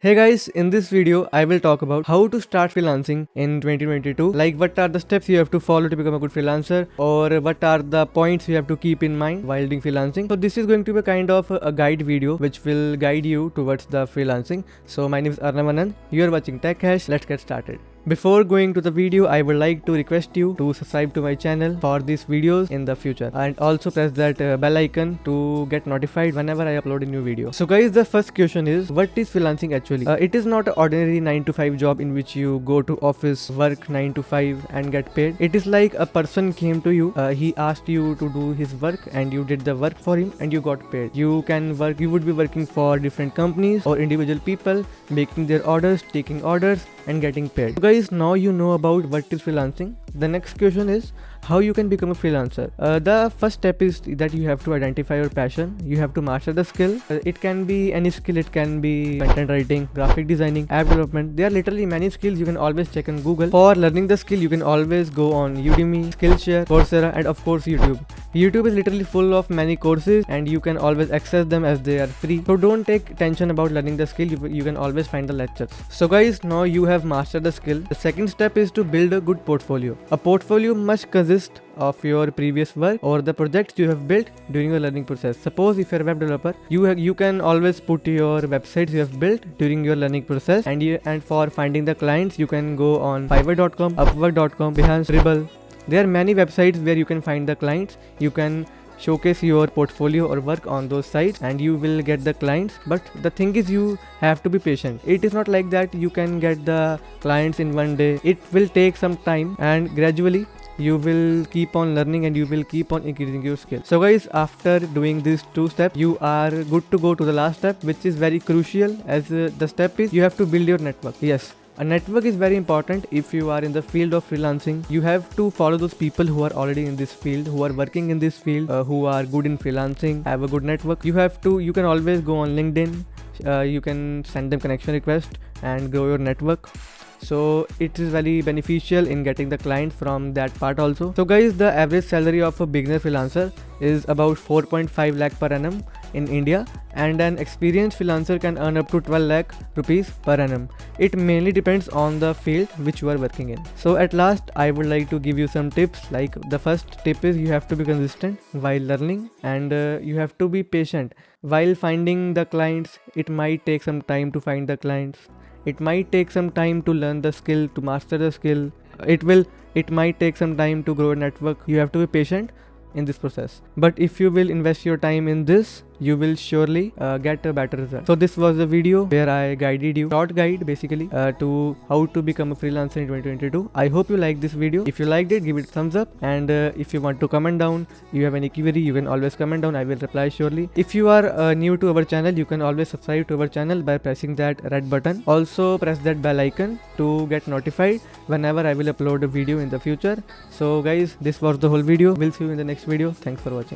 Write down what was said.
Hey guys, in this video, I will talk about how to start freelancing in 2022. Like what are the steps you have to follow to become a good freelancer, or what are the points you have to keep in mind while doing freelancing. So this is going to be a kind of a guide video which will guide you towards the freelancing. So my name is Arnav. You are watching Tech Hash. Let's get started. Before going to the video, I would like to request you to subscribe to my channel for these videos in the future, and also press that bell icon to get notified whenever I upload a new video. So guys, the first question is, what is freelancing actually? It is not an ordinary 9 to 5 job in which you go to office, work 9 to 5 and get paid. It is like a person came to you, he asked you to do his work and you did the work for him and you got paid. You would be working for different companies or individual people, making their orders, taking orders and getting paid. So guys, now you know about what is freelancing. The next question is how you can become a freelancer. The first step is that you have to identify your passion. You have to master the skill. It can be any skill. It can be content writing, graphic designing, app development. There are literally many skills. You can always check on Google. For learning the skill, you can always go on Udemy, Skillshare, Coursera, and of course YouTube. YouTube is literally full of many courses and you can always access them as they are free. So don't take tension about learning the skill. You can always find the lectures. So guys, now you have mastered the skill. The second step is to build a good portfolio. A portfolio must consist of your previous work or the projects you have built during your learning process. Suppose if you're a web developer, you can always put your websites you have built during your learning process, and for finding the clients you can go on Fiverr.com, Upwork.com, Behance, Dribble. There are many websites where you can find the clients. You can showcase your portfolio or work on those sites and you will get the clients. But the thing is, you have to be patient. It is not like that you can get the clients in one day. It will take some time, and gradually you will keep on learning and you will keep on increasing your skill. So guys, after doing these two steps, you are good to go to the last step, which is very crucial, as the step is you have to build your network. Yes, a network is very important. If you are in the field of freelancing, you have to follow those people who are already in this field, who are working in this field, who are good in freelancing, have a good network. You can always go on LinkedIn, you can send them connection request and grow your network. So it is very beneficial in getting the clients from that part also. So guys, the average salary of a beginner freelancer is about 4.5 lakh per annum in India, and an experienced freelancer can earn up to 12 lakh rupees per annum. It mainly depends on the field which you are working in. So at last, I would like to give you some tips. Like the first tip is you have to be consistent while learning, and you have to be patient while finding the clients. It might take some time to find the clients. It might take some time to learn the skill, to master the skill. It might take some time to grow a network. You have to be patient in this process. But if you will invest your time in this, you will surely get a better result. So this was the video where I guided you, short guide basically, to how to become a freelancer in 2022. I hope you liked this video. If you liked it, give it a thumbs up, and if you want to comment down, you have any query, you can always comment down. I will reply surely. If you are new to our channel, you can always subscribe to our channel by pressing that red button. Also press that bell icon to get notified whenever I will upload a video in the future. So guys, this was the whole video. We'll see you in the next video. Thanks for watching.